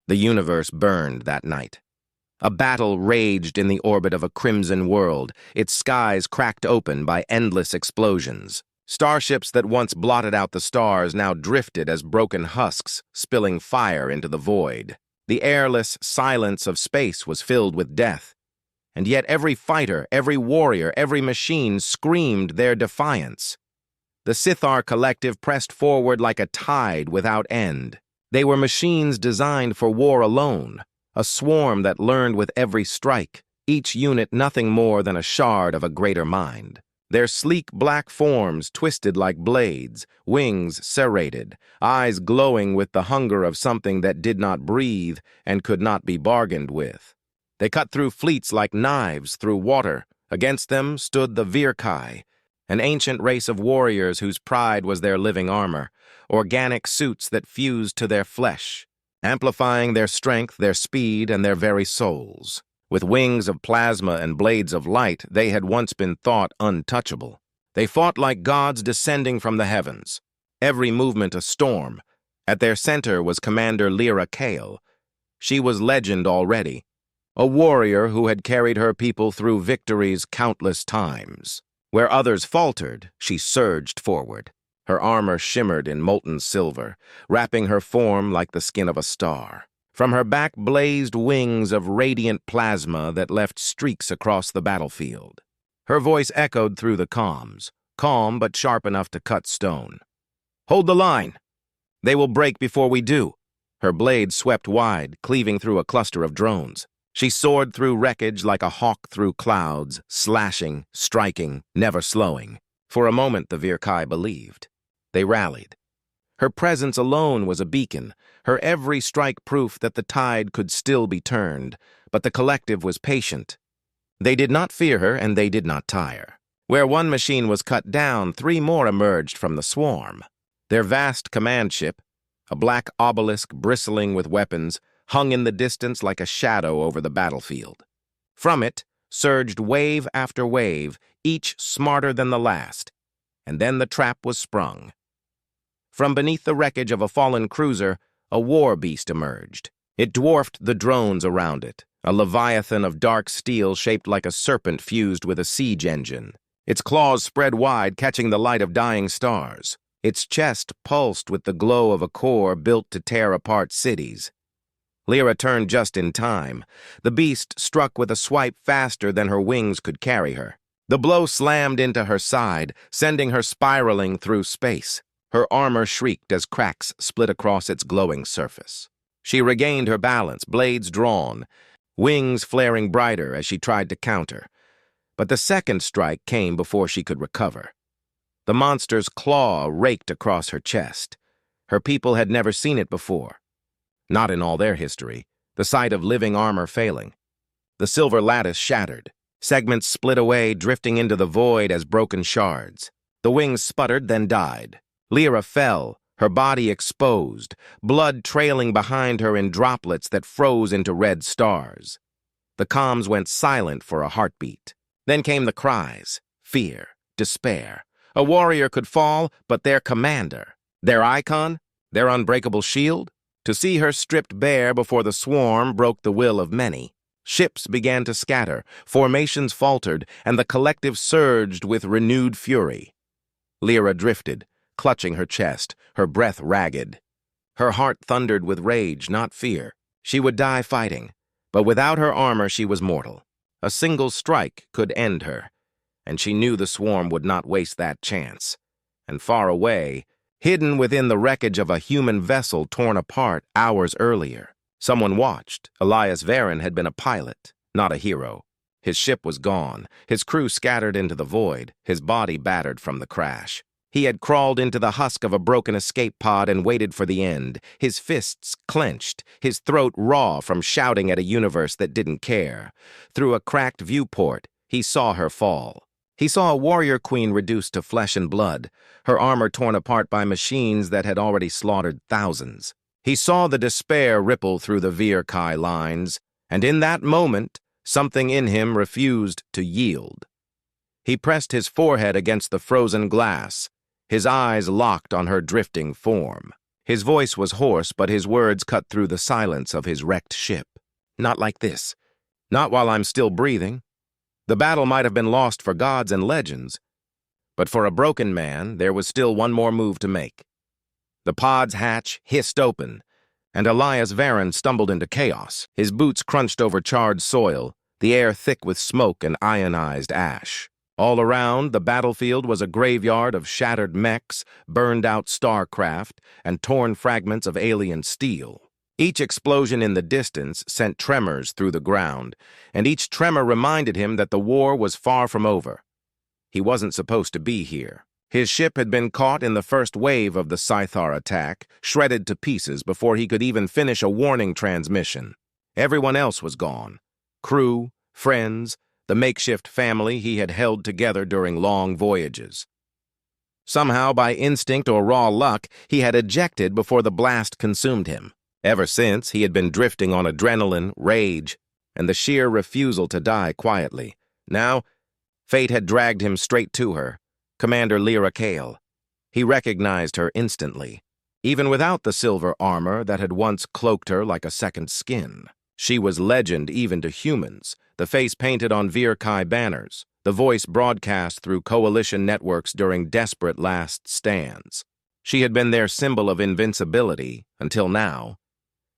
The universe burned that night. A battle raged in the orbit of a crimson world, its skies cracked open by endless explosions. Starships that once blotted out the stars now drifted as broken husks, spilling fire into the void. The airless silence of space was filled with death. And yet every fighter, every warrior, every machine screamed their defiance. The Sithar collective pressed forward like a tide without end. They were machines designed for war alone, a swarm that learned with every strike, each unit nothing more than a shard of a greater mind. Their sleek black forms twisted like blades, wings serrated, eyes glowing with the hunger of something that did not breathe and could not be bargained with. They cut through fleets like knives through water. Against them stood the Virkai, an ancient race of warriors whose pride was their living armor, organic suits that fused to their flesh, amplifying their strength, their speed, and their very souls. With wings of plasma and blades of light, they had once been thought untouchable. They fought like gods descending from the heavens, every movement a storm. At their center was Commander Lyra Kale. She was legend already, a warrior who had carried her people through victories countless times. Where others faltered, she surged forward. Her armor shimmered in molten silver, wrapping her form like the skin of a star. From her back blazed wings of radiant plasma that left streaks across the battlefield. Her voice echoed through the comms, calm but sharp enough to cut stone. "Hold the line! They will break before we do." Her blade swept wide, cleaving through a cluster of drones. She soared through wreckage like a hawk through clouds, slashing, striking, never slowing. For a moment the Virkai believed. They rallied. Her presence alone was a beacon, her every strike proof that the tide could still be turned, but the collective was patient. They did not fear her, and they did not tire. Where one machine was cut down, 3 more emerged from the swarm. Their vast command ship, a black obelisk bristling with weapons, hung in the distance like a shadow over the battlefield. From it surged wave after wave, each smarter than the last, and then the trap was sprung. From beneath the wreckage of a fallen cruiser, a war beast emerged. It dwarfed the drones around it, a leviathan of dark steel shaped like a serpent fused with a siege engine. Its claws spread wide, catching the light of dying stars. Its chest pulsed with the glow of a core built to tear apart cities. Lyra turned just in time. The beast struck with a swipe faster than her wings could carry her. The blow slammed into her side, sending her spiraling through space. Her armor shrieked as cracks split across its glowing surface. She regained her balance, blades drawn, wings flaring brighter as she tried to counter. But the second strike came before she could recover. The monster's claw raked across her chest. Her people had never seen it before. Not in all their history, the sight of living armor failing. The silver lattice shattered. Segments split away, drifting into the void as broken shards. The wings sputtered, then died. Lyra fell, her body exposed, blood trailing behind her in droplets that froze into red stars. The comms went silent for a heartbeat. Then came the cries, fear, despair. A warrior could fall, but their commander, their icon, their unbreakable shield? To see her stripped bare before the swarm broke the will of many. Ships began to scatter, formations faltered, and the collective surged with renewed fury. Lyra drifted, clutching her chest, her breath ragged. Her heart thundered with rage, not fear. She would die fighting, but without her armor she was mortal. A single strike could end her, and she knew the swarm would not waste that chance. And far away, hidden within the wreckage of a human vessel torn apart hours earlier, someone watched. Elias Varen had been a pilot, not a hero. His ship was gone, his crew scattered into the void, his body battered from the crash. He had crawled into the husk of a broken escape pod and waited for the end, his fists clenched, his throat raw from shouting at a universe that didn't care. Through a cracked viewport, he saw her fall. He saw a warrior queen reduced to flesh and blood, her armor torn apart by machines that had already slaughtered thousands. He saw the despair ripple through the Virkai lines, and in that moment, something in him refused to yield. He pressed his forehead against the frozen glass, his eyes locked on her drifting form. His voice was hoarse, but his words cut through the silence of his wrecked ship. Not like this. Not while I'm still breathing. The battle might have been lost for gods and legends, but for a broken man, there was still one more move to make. The pod's hatch hissed open, and Elias Varon stumbled into chaos. His boots crunched over charred soil, the air thick with smoke and ionized ash. All around, the battlefield was a graveyard of shattered mechs, burned-out starcraft, and torn fragments of alien steel. Each explosion in the distance sent tremors through the ground, and each tremor reminded him that the war was far from over. He wasn't supposed to be here. His ship had been caught in the first wave of the Scythar attack, shredded to pieces before he could even finish a warning transmission. Everyone else was gone. Crew, friends, the makeshift family he had held together during long voyages. Somehow, by instinct or raw luck, he had ejected before the blast consumed him. Ever since, he had been drifting on adrenaline, rage, and the sheer refusal to die quietly. Now, fate had dragged him straight to her, Commander Lyra Kale. He recognized her instantly, even without the silver armor that had once cloaked her like a second skin. She was legend even to humans, the face painted on Virkai banners, the voice broadcast through coalition networks during desperate last stands. She had been their symbol of invincibility until now.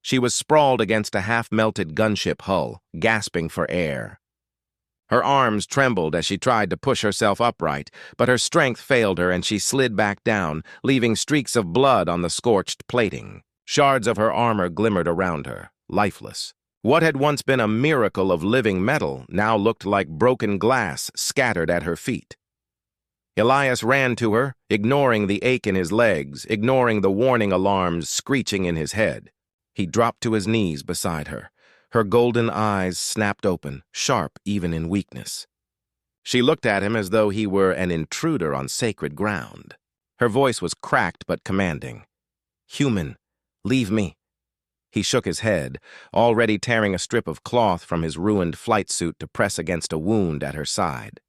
She was sprawled against a half-melted gunship hull, gasping for air. Her arms trembled as she tried to push herself upright, but her strength failed her and she slid back down, leaving streaks of blood on the scorched plating. Shards of her armor glimmered around her, lifeless. What had once been a miracle of living metal now looked like broken glass scattered at her feet. Elias ran to her, ignoring the ache in his legs, ignoring the warning alarms screeching in his head. He dropped to his knees beside her. Her golden eyes snapped open, sharp even in weakness. She looked at him as though he were an intruder on sacred ground. Her voice was cracked but commanding. "Human, leave me." He shook his head, already tearing a strip of cloth from his ruined flight suit to press against a wound at her side.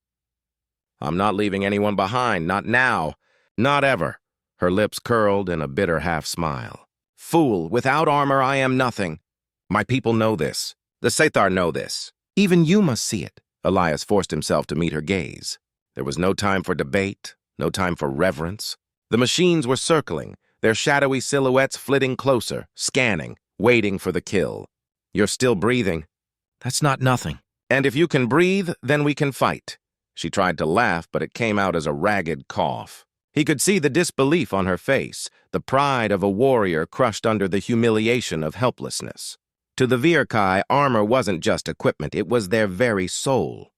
"I'm not leaving anyone behind, not now, not ever." Her lips curled in a bitter half-smile. "Fool, without armor I am nothing. My people know this. The Scythar know this. Even you must see it." Elias forced himself to meet her gaze. There was no time for debate, no time for reverence. The machines were circling, their shadowy silhouettes flitting closer, scanning, waiting for the kill. "You're still breathing." "That's not nothing." "And if you can breathe, then we can fight." She tried to laugh, but it came out as a ragged cough. He could see the disbelief on her face, the pride of a warrior crushed under the humiliation of helplessness. To the Virkai, armor wasn't just equipment, it was their very soul.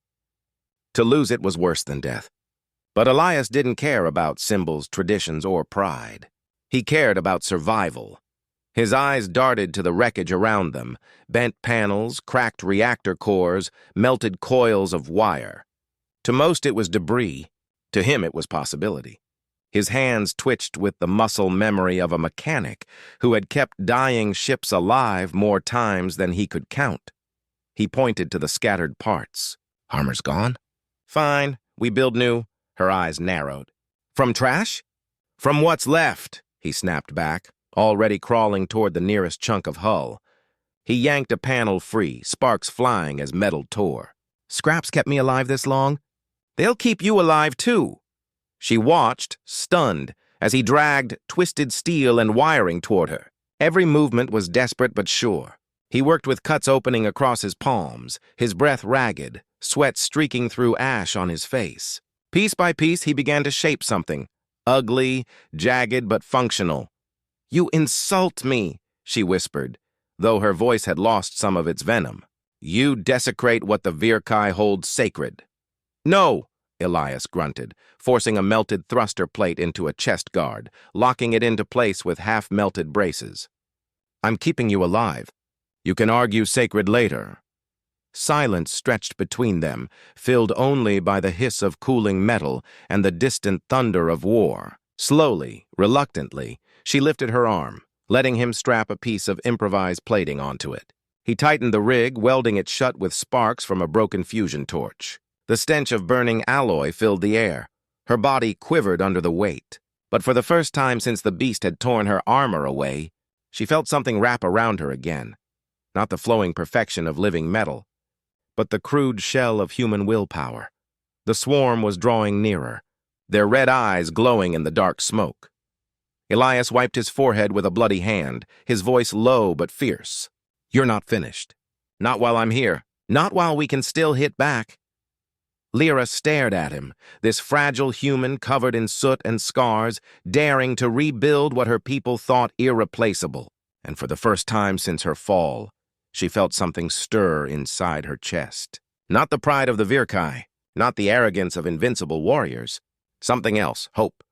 To lose it was worse than death. But Elias didn't care about symbols, traditions, or pride. He cared about survival. His eyes darted to the wreckage around them, bent panels, cracked reactor cores, melted coils of wire. To most it was debris. To him it was possibility. His hands twitched with the muscle memory of a mechanic who had kept dying ships alive more times than he could count. He pointed to the scattered parts. "Armor's gone?" "Fine, we build new." Her eyes narrowed. "From trash?" "From what's left," he snapped back, already crawling toward the nearest chunk of hull. He yanked a panel free, sparks flying as metal tore. "Scraps kept me alive this long. They'll keep you alive too." She watched, stunned, as he dragged twisted steel and wiring toward her. Every movement was desperate but sure. He worked with cuts opening across his palms, his breath ragged, sweat streaking through ash on his face. Piece by piece, he began to shape something, ugly, jagged but functional. "You insult me," she whispered, though her voice had lost some of its venom. "You desecrate what the Virkai hold sacred." "No," Elias grunted, forcing a melted thruster plate into a chest guard, locking it into place with half-melted braces. "I'm keeping you alive. You can argue sacred later." Silence stretched between them, filled only by the hiss of cooling metal and the distant thunder of war. Slowly, reluctantly, she lifted her arm, letting him strap a piece of improvised plating onto it. He tightened the rig, welding it shut with sparks from a broken fusion torch. The stench of burning alloy filled the air. Her body quivered under the weight, But for the first time since the beast had torn her armor away, she felt something wrap around her again. Not the flowing perfection of living metal, but the crude shell of human willpower. The swarm was drawing nearer, their red eyes glowing in the dark smoke. Elias wiped his forehead with a bloody hand, his voice low but fierce. "You're not finished. Not while I'm here. Not while we can still hit back." Lyra stared at him, this fragile human covered in soot and scars, daring to rebuild what her people thought irreplaceable. And for the first time since her fall, she felt something stir inside her chest. Not the pride of the Virkai, not the arrogance of invincible warriors. Something else, hope.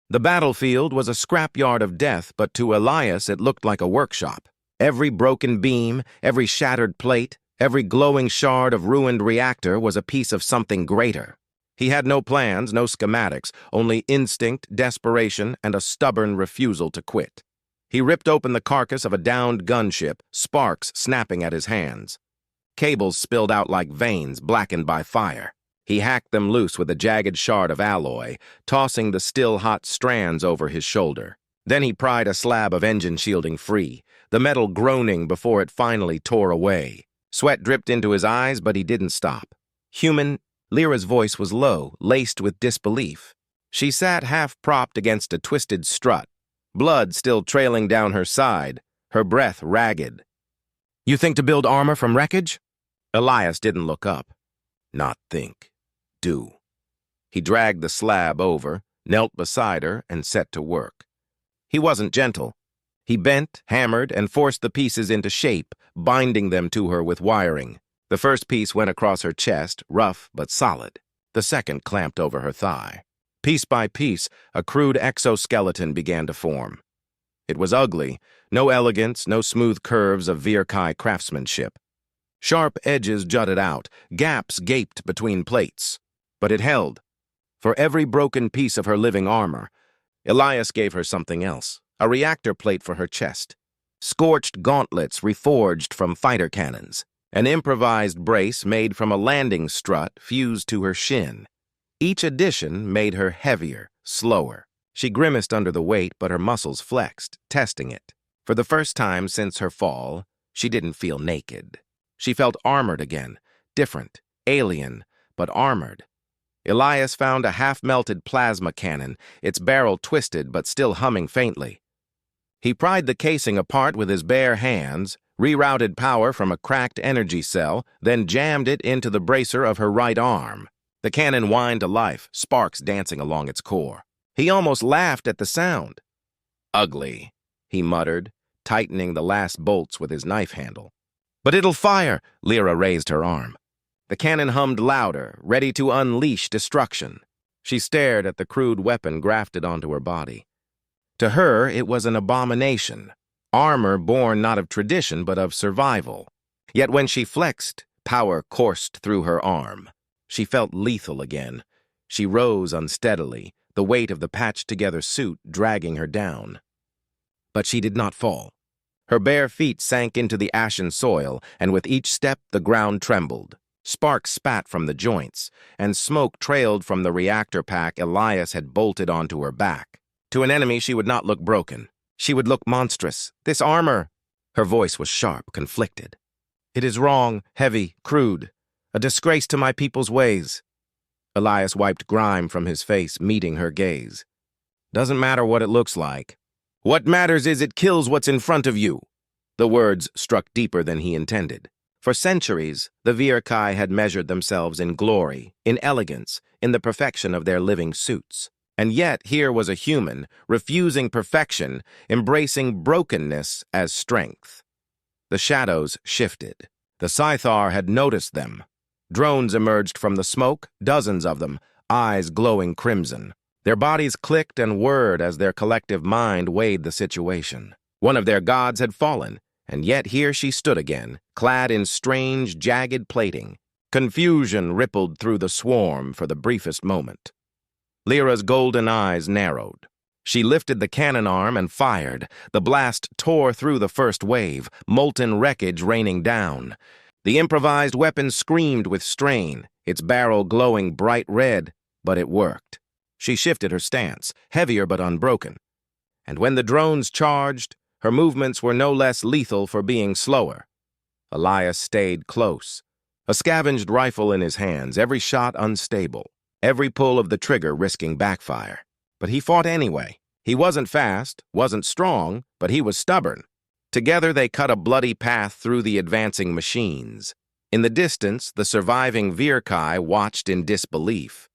The battlefield was a scrapyard of death, but to Elias it looked like a workshop. Every broken beam, every shattered plate, every glowing shard of ruined reactor was a piece of something greater. He had no plans, no schematics, only instinct, desperation, and a stubborn refusal to quit. He ripped open the carcass of a downed gunship, sparks snapping at his hands. Cables spilled out like veins, blackened by fire. He hacked them loose with a jagged shard of alloy, tossing the still-hot strands over his shoulder. Then he pried a slab of engine shielding free, the metal groaning before it finally tore away. Sweat dripped into his eyes, but he didn't stop. "Human," Lyra's voice was low, laced with disbelief. She sat half-propped against a twisted strut, blood still trailing down her side, her breath ragged. "You think to build armor from wreckage?" Elias didn't look up. "Not think. Do." He dragged the slab over, knelt beside her, and set to work. He wasn't gentle. He bent, hammered, and forced the pieces into shape, binding them to her with wiring. The first piece went across her chest, rough but solid. The second clamped over her thigh. Piece by piece, a crude exoskeleton began to form. It was ugly, no elegance, no smooth curves of Virkai craftsmanship. Sharp edges jutted out, gaps gaped between plates. But it held. For every broken piece of her living armor, Elias gave her something else. A reactor plate for her chest, scorched gauntlets reforged from fighter cannons, an improvised brace made from a landing strut fused to her shin. Each addition made her heavier, slower. She grimaced under the weight, but her muscles flexed, testing it. For the first time since her fall, she didn't feel naked. She felt armored again, different, alien, but armored. Elias found a half-melted plasma cannon, its barrel twisted but still humming faintly. He pried the casing apart with his bare hands, rerouted power from a cracked energy cell, then jammed it into the bracer of her right arm. The cannon whined to life, sparks dancing along its core. He almost laughed at the sound. "Ugly," he muttered, tightening the last bolts with his knife handle. "But it'll fire!" Lyra raised her arm. The cannon hummed louder, ready to unleash destruction. She stared at the crude weapon grafted onto her body. To her, it was an abomination, armor born not of tradition but of survival. Yet when she flexed, power coursed through her arm. She felt lethal again. She rose unsteadily, the weight of the patched-together suit dragging her down. But she did not fall. Her bare feet sank into the ashen soil, and with each step the ground trembled. Sparks spat from the joints, and smoke trailed from the reactor pack Elias had bolted onto her back. To an enemy, she would not look broken. She would look monstrous. This armor... Her voice was sharp, conflicted. "It is wrong, heavy, crude. A disgrace to my people's ways." Elias wiped grime from his face, meeting her gaze. "Doesn't matter what it looks like. What matters is it kills what's in front of you." The words struck deeper than he intended. For centuries, the Virkai had measured themselves in glory, in elegance, in the perfection of their living suits. And yet here was a human, refusing perfection, embracing brokenness as strength. The shadows shifted. The Scythar had noticed them. Drones emerged from the smoke, dozens of them, eyes glowing crimson. Their bodies clicked and whirred as their collective mind weighed the situation. One of their gods had fallen, and yet here she stood again, clad in strange, jagged plating. Confusion rippled through the swarm for the briefest moment. Lyra's golden eyes narrowed. She lifted the cannon arm and fired. The blast tore through the first wave, molten wreckage raining down. The improvised weapon screamed with strain, its barrel glowing bright red, but it worked. She shifted her stance, heavier but unbroken. And when the drones charged, her movements were no less lethal for being slower. Elias stayed close, a scavenged rifle in his hands, every shot unstable, every pull of the trigger risking backfire. But he fought anyway. He wasn't fast, wasn't strong, but he was stubborn. Together they cut a bloody path through the advancing machines. In the distance, the surviving Virkai watched in disbelief.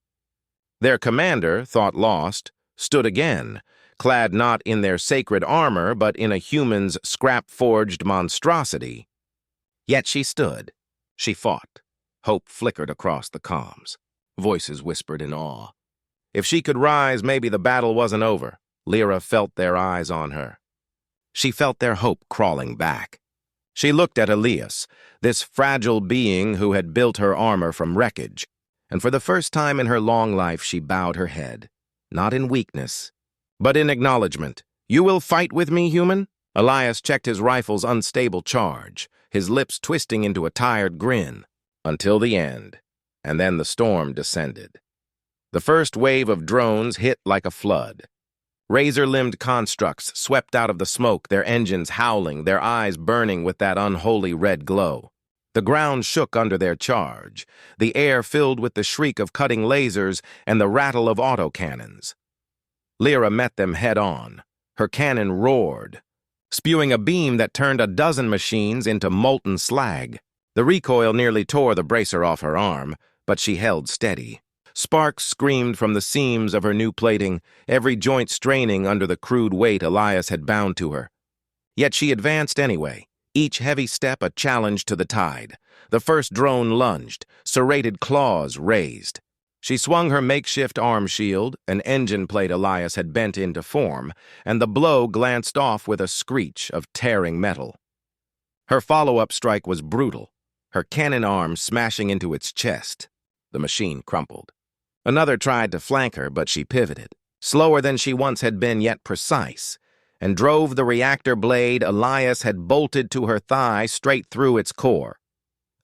Their commander, thought lost, stood again, clad not in their sacred armor but in a human's scrap-forged monstrosity. Yet she stood. She fought. Hope flickered across the comms. Voices whispered in awe. If she could rise, maybe the battle wasn't over. Lyra felt their eyes on her. She felt their hope crawling back. She looked at Elias, this fragile being who had built her armor from wreckage, and for the first time in her long life she bowed her head, not in weakness, but in acknowledgement. You will fight with me, human? Elias checked his rifle's unstable charge, his lips twisting into a tired grin, until the end, and then the storm descended. The first wave of drones hit like a flood. Razor-limbed constructs swept out of the smoke, their engines howling, their eyes burning with that unholy red glow. The ground shook under their charge, the air filled with the shriek of cutting lasers and the rattle of autocannons. Lyra met them head-on. Her cannon roared, spewing a beam that turned a dozen machines into molten slag. The recoil nearly tore the bracer off her arm, but she held steady. Sparks screamed from the seams of her new plating, every joint straining under the crude weight Elias had bound to her. Yet she advanced anyway, each heavy step a challenge to the tide. The first drone lunged, serrated claws raised. She swung her makeshift arm shield, an engine plate Elias had bent into form, and the blow glanced off with a screech of tearing metal. Her follow-up strike was brutal, her cannon arm smashing into its chest. The machine crumpled. Another tried to flank her, but she pivoted, slower than she once had been, yet precise, and drove the reactor blade Elias had bolted to her thigh straight through its core.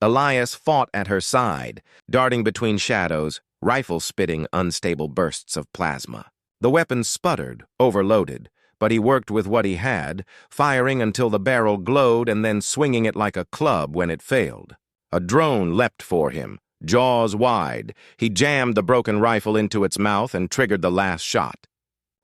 Elias fought at her side, darting between shadows, rifle spitting unstable bursts of plasma. The weapon sputtered, overloaded, but he worked with what he had, firing until the barrel glowed and then swinging it like a club when it failed. A drone leapt for him, jaws wide. He jammed the broken rifle into its mouth and triggered the last shot.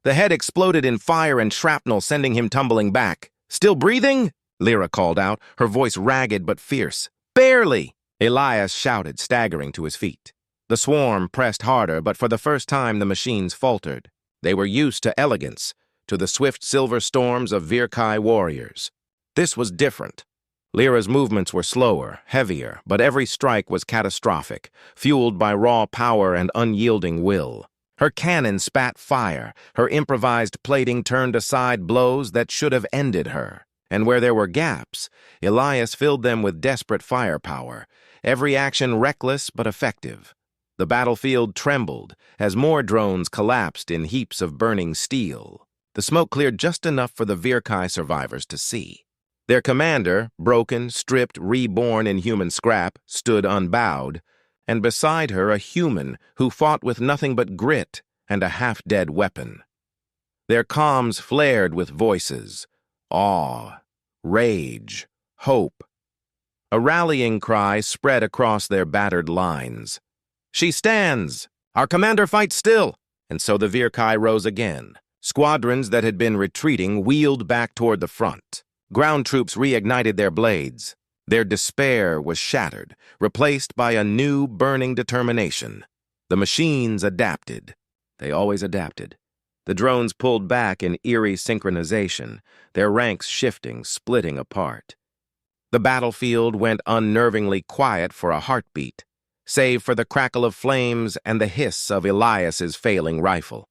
The head exploded in fire and shrapnel, sending him tumbling back. "Still breathing?" Lyra called out, her voice ragged but fierce. "Barely!" Elias shouted, staggering to his feet. The swarm pressed harder, but for the first time the machines faltered. They were used to elegance, to the swift silver storms of Virkai warriors. This was different. Lyra's movements were slower, heavier, but every strike was catastrophic, fueled by raw power and unyielding will. Her cannon spat fire, her improvised plating turned aside blows that should have ended her. And where there were gaps, Elias filled them with desperate firepower, every action reckless but effective. The battlefield trembled as more drones collapsed in heaps of burning steel. The smoke cleared just enough for the Virkai survivors to see. Their commander, broken, stripped, reborn in human scrap, stood unbowed, and beside her a human who fought with nothing but grit and a half-dead weapon. Their comms flared with voices, awe, rage, hope. A rallying cry spread across their battered lines. "She stands! Our commander fights still!" And so the Virkai rose again. Squadrons that had been retreating wheeled back toward the front. Ground troops reignited their blades. Their despair was shattered, replaced by a new, burning determination. The machines adapted. They always adapted. The drones pulled back in eerie synchronization, their ranks shifting, splitting apart. The battlefield went unnervingly quiet for a heartbeat, save for the crackle of flames and the hiss of Elias's failing rifle.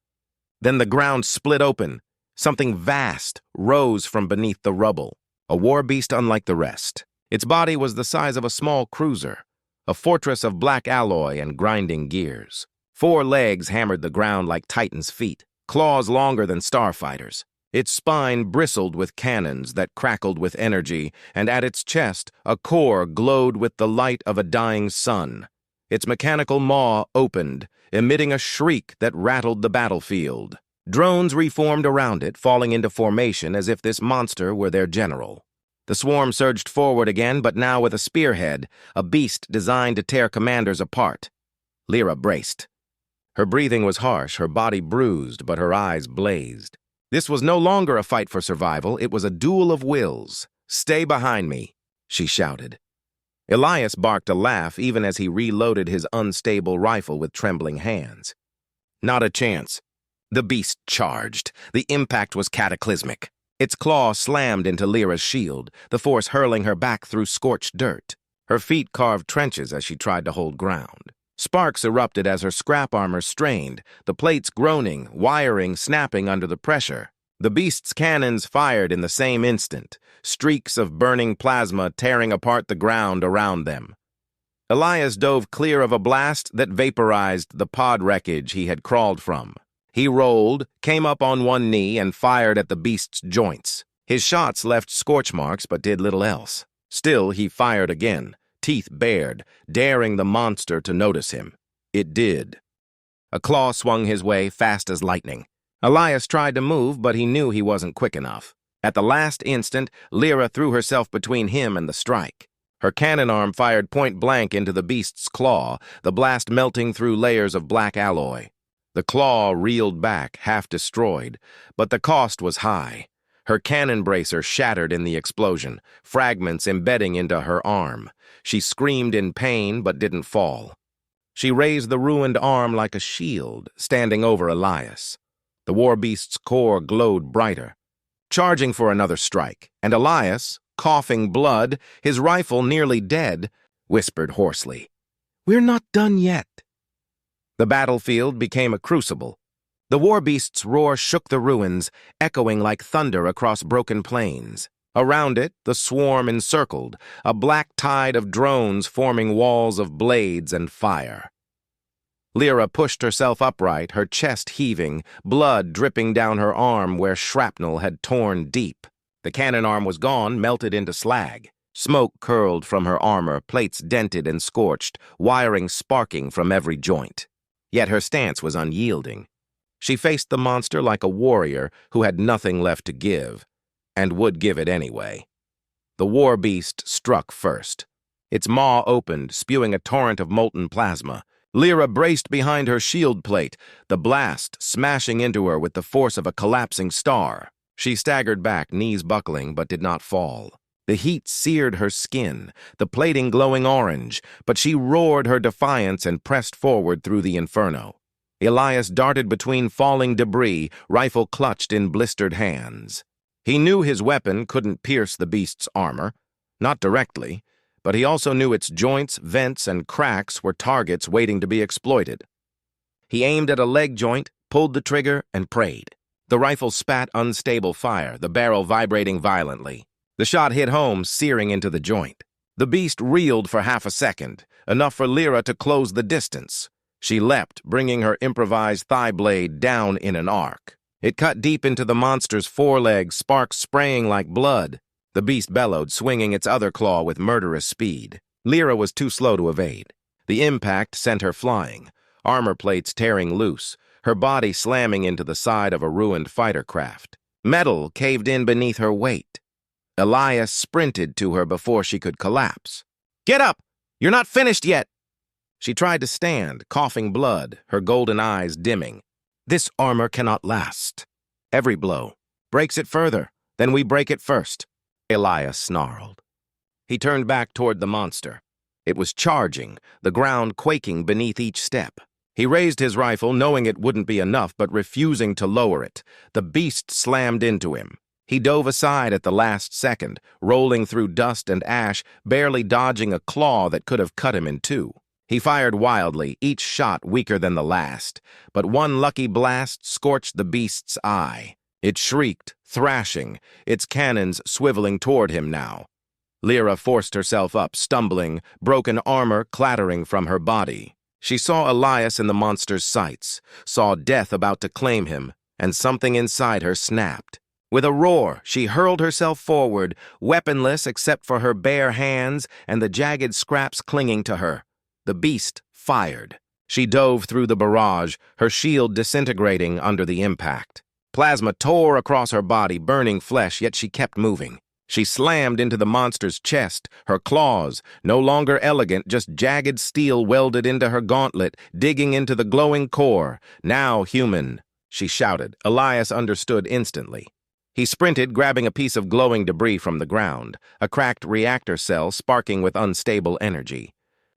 Then the ground split open. Something vast rose from beneath the rubble, a war beast unlike the rest. Its body was the size of a small cruiser, a fortress of black alloy and grinding gears. 4 legs hammered the ground like Titan's feet, claws longer than starfighters. Its spine bristled with cannons that crackled with energy, and at its chest a core glowed with the light of a dying sun. Its mechanical maw opened, emitting a shriek that rattled the battlefield. Drones reformed around it, falling into formation as if this monster were their general. The swarm surged forward again, but now with a spearhead, a beast designed to tear commanders apart. Lyra braced. Her breathing was harsh, her body bruised, but her eyes blazed. This was no longer a fight for survival, it was a duel of wills. "Stay behind me," she shouted. Elias barked a laugh even as he reloaded his unstable rifle with trembling hands. Not a chance. The beast charged. The impact was cataclysmic. Its claw slammed into Lyra's shield, the force hurling her back through scorched dirt. Her feet carved trenches as she tried to hold ground. Sparks erupted as her scrap armor strained, the plates groaning, wiring snapping under the pressure. The beast's cannons fired in the same instant, streaks of burning plasma tearing apart the ground around them. Elias dove clear of a blast that vaporized the pod wreckage he had crawled from. He rolled, came up on one knee, and fired at the beast's joints. His shots left scorch marks but did little else. Still, he fired again, teeth bared, daring the monster to notice him. It did. A claw swung his way, fast as lightning. Elias tried to move, but he knew he wasn't quick enough. At the last instant, Lyra threw herself between him and the strike. Her cannon arm fired point-blank into the beast's claw, the blast melting through layers of black alloy. The claw reeled back, half destroyed, but the cost was high. Her cannon bracer shattered in the explosion, fragments embedding into her arm. She screamed in pain but didn't fall. She raised the ruined arm like a shield, standing over Elias. The war beast's core glowed brighter, charging for another strike, and Elias, coughing blood, his rifle nearly dead, whispered hoarsely, "We're not done yet." The battlefield became a crucible. The war beast's roar shook the ruins, echoing like thunder across broken plains. Around it, the swarm encircled, a black tide of drones forming walls of blades and fire. Lyra pushed herself upright, her chest heaving, blood dripping down her arm where shrapnel had torn deep. The cannon arm was gone, melted into slag. Smoke curled from her armor, plates dented and scorched, wiring sparking from every joint. Yet her stance was unyielding. She faced the monster like a warrior who had nothing left to give, and would give it anyway. The war beast struck first. Its maw opened, spewing a torrent of molten plasma. Lyra braced behind her shield plate, the blast smashing into her with the force of a collapsing star. She staggered back, knees buckling, but did not fall. The heat seared her skin, the plating glowing orange, but she roared her defiance and pressed forward through the inferno. Elias darted between falling debris, rifle clutched in blistered hands. He knew his weapon couldn't pierce the beast's armor, not directly, but he also knew its joints, vents, and cracks were targets waiting to be exploited. He aimed at a leg joint, pulled the trigger, and prayed. The rifle spat unstable fire, the barrel vibrating violently. The shot hit home, searing into the joint. The beast reeled for half a second, enough for Lyra to close the distance. She leapt, bringing her improvised thigh blade down in an arc. It cut deep into the monster's foreleg, sparks spraying like blood. The beast bellowed, swinging its other claw with murderous speed. Lyra was too slow to evade. The impact sent her flying, armor plates tearing loose, her body slamming into the side of a ruined fighter craft. Metal caved in beneath her weight. Elias sprinted to her before she could collapse. "Get up! You're not finished yet!" She tried to stand, coughing blood, her golden eyes dimming. "This armor cannot last. Every blow breaks it further, then we break it first." Elias snarled. He turned back toward the monster. It was charging, the ground quaking beneath each step. He raised his rifle, knowing it wouldn't be enough, but refusing to lower it. The beast slammed into him. He dove aside at the last second, rolling through dust and ash, barely dodging a claw that could have cut him in two. He fired wildly, each shot weaker than the last, but one lucky blast scorched the beast's eye. It shrieked, thrashing, its cannons swiveling toward him now. Lyra forced herself up, stumbling, broken armor clattering from her body. She saw Elias in the monster's sights, saw death about to claim him, and something inside her snapped. With a roar, she hurled herself forward, weaponless except for her bare hands and the jagged scraps clinging to her. The beast fired. She dove through the barrage, her shield disintegrating under the impact. Plasma tore across her body, burning flesh, yet she kept moving. She slammed into the monster's chest, her claws, no longer elegant, just jagged steel welded into her gauntlet, digging into the glowing core. "Now, human," she shouted. Elias understood instantly. He sprinted, grabbing a piece of glowing debris from the ground, a cracked reactor cell sparking with unstable energy.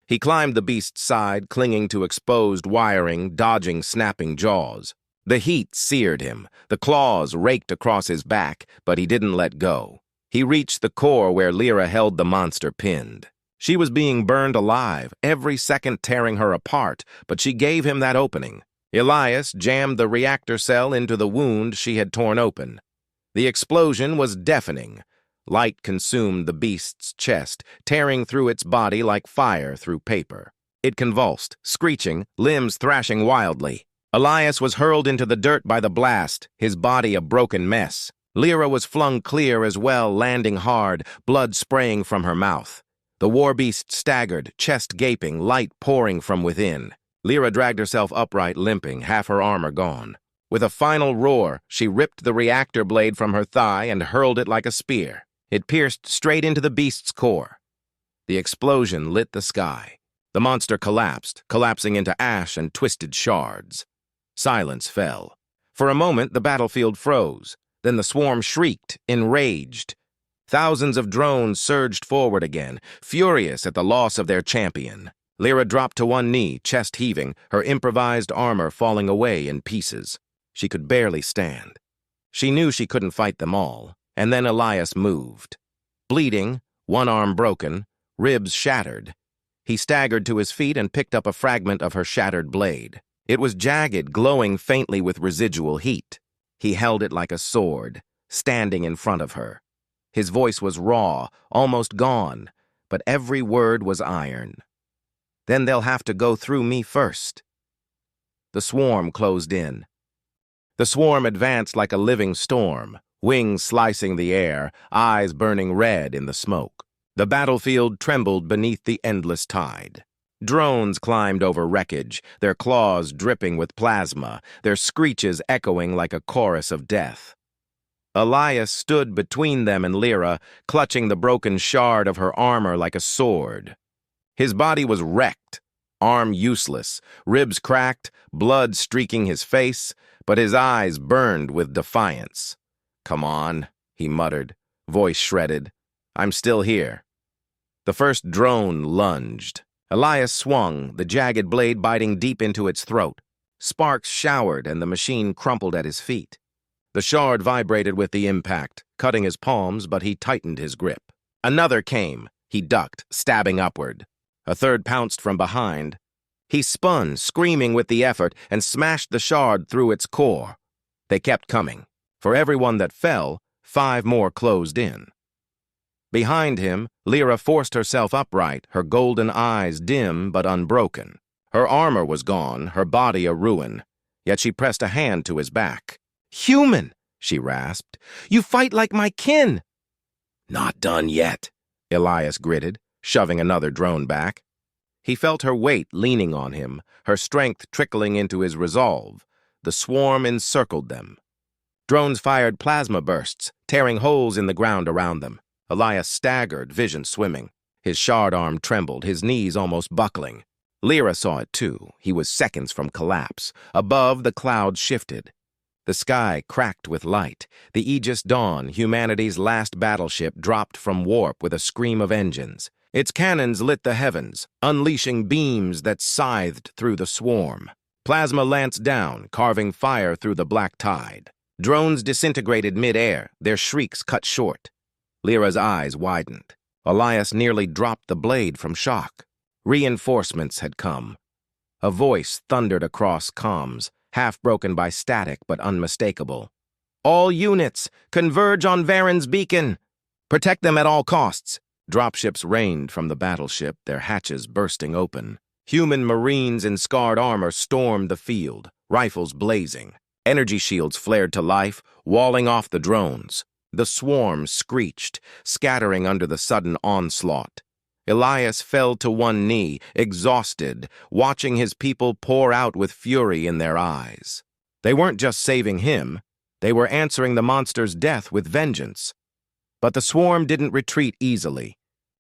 He climbed the beast's side, clinging to exposed wiring, dodging snapping jaws. The heat seared him. The claws raked across his back, but he didn't let go. He reached the core where Lyra held the monster pinned. She was being burned alive, every second tearing her apart, but she gave him that opening. Elias jammed the reactor cell into the wound she had torn open. The explosion was deafening. Light consumed the beast's chest, tearing through its body like fire through paper. It convulsed, screeching, limbs thrashing wildly. Elias was hurled into the dirt by the blast, his body a broken mess. Lyra was flung clear as well, landing hard, blood spraying from her mouth. The war beast staggered, chest gaping, light pouring from within. Lyra dragged herself upright, limping, half her armor gone. With a final roar, she ripped the reactor blade from her thigh and hurled it like a spear. It pierced straight into the beast's core. The explosion lit the sky. The monster collapsed, collapsing into ash and twisted shards. Silence fell. For a moment, the battlefield froze. Then the swarm shrieked, enraged. Thousands of drones surged forward again, furious at the loss of their champion. Lyra dropped to one knee, chest heaving, her improvised armor falling away in pieces. She could barely stand. She knew she couldn't fight them all. And then Elias moved. Bleeding, one arm broken, ribs shattered. He staggered to his feet and picked up a fragment of her shattered blade. It was jagged, glowing faintly with residual heat. He held it like a sword, standing in front of her. His voice was raw, almost gone, but every word was iron. "Then they'll have to go through me first." The swarm closed in. The swarm advanced like a living storm, wings slicing the air, eyes burning red in the smoke. The battlefield trembled beneath the endless tide. Drones climbed over wreckage, their claws dripping with plasma, their screeches echoing like a chorus of death. Elias stood between them and Lyra, clutching the broken shard of her armor like a sword. His body was wrecked, arm useless, ribs cracked, blood streaking his face, but his eyes burned with defiance. "Come on," he muttered, voice shredded. "I'm still here." The first drone lunged. Elias swung, the jagged blade biting deep into its throat. Sparks showered and the machine crumpled at his feet. The shard vibrated with the impact, cutting his palms, but he tightened his grip. Another came. He ducked, stabbing upward. A third pounced from behind. He spun, screaming with the effort, and smashed the shard through its core. They kept coming. For every one that fell, 5 more closed in. Behind him, Lyra forced herself upright, her golden eyes dim but unbroken. Her armor was gone, her body a ruin, yet she pressed a hand to his back. "Human," she rasped, "you fight like my kin." "Not done yet," Elias gritted, shoving another drone back. He felt her weight leaning on him, her strength trickling into his resolve. The swarm encircled them. Drones fired plasma bursts, tearing holes in the ground around them. Elias staggered, vision swimming. His shard arm trembled, his knees almost buckling. Lyra saw it too. He was seconds from collapse. Above, the clouds shifted. The sky cracked with light. The Aegis Dawn, humanity's last battleship, dropped from warp with a scream of engines. Its cannons lit the heavens, unleashing beams that scythed through the swarm. Plasma lanced down, carving fire through the black tide. Drones disintegrated mid-air, their shrieks cut short. Lyra's eyes widened. Elias nearly dropped the blade from shock. Reinforcements had come. A voice thundered across comms, half broken by static but unmistakable. "All units, converge on Varen's beacon! Protect them at all costs!" Dropships rained from the battleship, their hatches bursting open. Human marines in scarred armor stormed the field, rifles blazing. Energy shields flared to life, walling off the drones. The swarm screeched, scattering under the sudden onslaught. Elias fell to one knee, exhausted, watching his people pour out with fury in their eyes. They weren't just saving him, they were answering the monster's death with vengeance. But the swarm didn't retreat easily.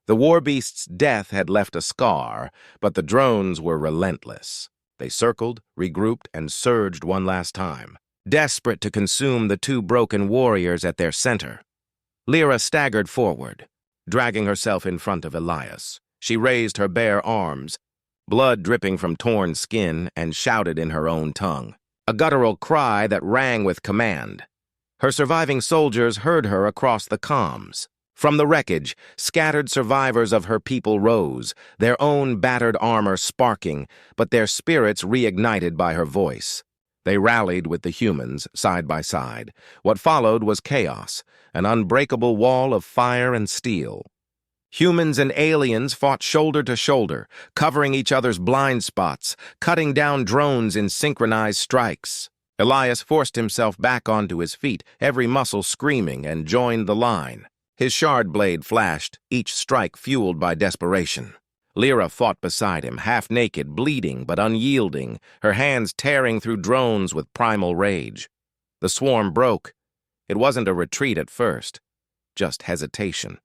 The war beast's death had left a scar, but the drones were relentless. They circled, regrouped, and surged one last time, desperate to consume the two broken warriors at their center. Lyra staggered forward, dragging herself in front of Elias. She raised her bare arms, blood dripping from torn skin, and shouted in her own tongue, a guttural cry that rang with command. Her surviving soldiers heard her across the comms. From the wreckage, scattered survivors of her people rose, their own battered armor sparking, but their spirits reignited by her voice. They rallied with the humans, side by side. What followed was chaos, an unbreakable wall of fire and steel. Humans and aliens fought shoulder to shoulder, covering each other's blind spots, cutting down drones in synchronized strikes. Elias forced himself back onto his feet, every muscle screaming, and joined the line. His shard blade flashed, each strike fueled by desperation. Lyra fought beside him, half-naked, bleeding but unyielding, her hands tearing through drones with primal rage. The swarm broke. It wasn't a retreat at first, just hesitation.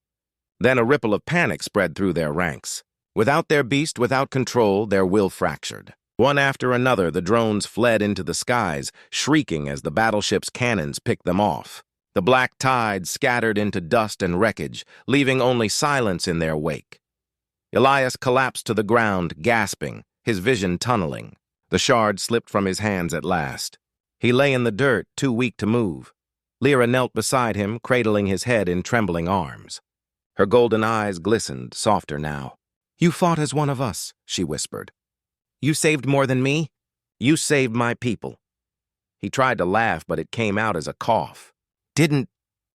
Then a ripple of panic spread through their ranks. Without their beast, without control, their will fractured. One after another, the drones fled into the skies, shrieking as the battleship's cannons picked them off. The black tide scattered into dust and wreckage, leaving only silence in their wake. Elias collapsed to the ground, gasping, his vision tunneling. The shard slipped from his hands at last. He lay in the dirt, too weak to move. Lyra knelt beside him, cradling his head in trembling arms. Her golden eyes glistened, softer now. "You fought as one of us," she whispered. "You saved more than me. You saved my people." He tried to laugh, but it came out as a cough. "Didn't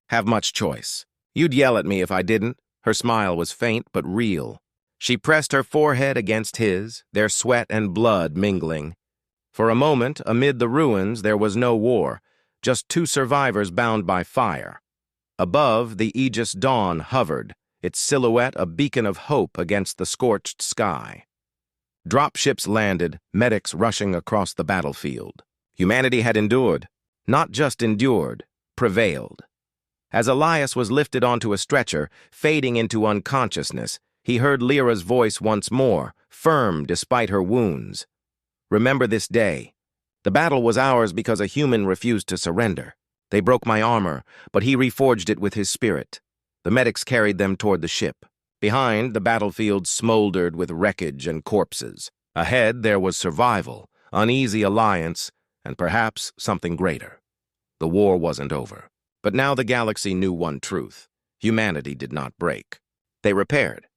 have much choice. You'd yell at me if I didn't." Her smile was faint but real. She pressed her forehead against his, their sweat and blood mingling. For a moment, amid the ruins, there was no war, just two survivors bound by fire. Above, the Aegis Dawn hovered, its silhouette a beacon of hope against the scorched sky. Dropships landed, medics rushing across the battlefield. Humanity had endured, not just endured, prevailed. As Elias was lifted onto a stretcher, fading into unconsciousness, he heard Lyra's voice once more, firm despite her wounds. "Remember this day. The battle was ours because a human refused to surrender. They broke my armor, but he reforged it with his spirit." The medics carried them toward the ship. Behind, the battlefield smoldered with wreckage and corpses. Ahead, there was survival, uneasy alliance, and perhaps something greater. The war wasn't over. But now the galaxy knew one truth. Humanity did not break. They repaired.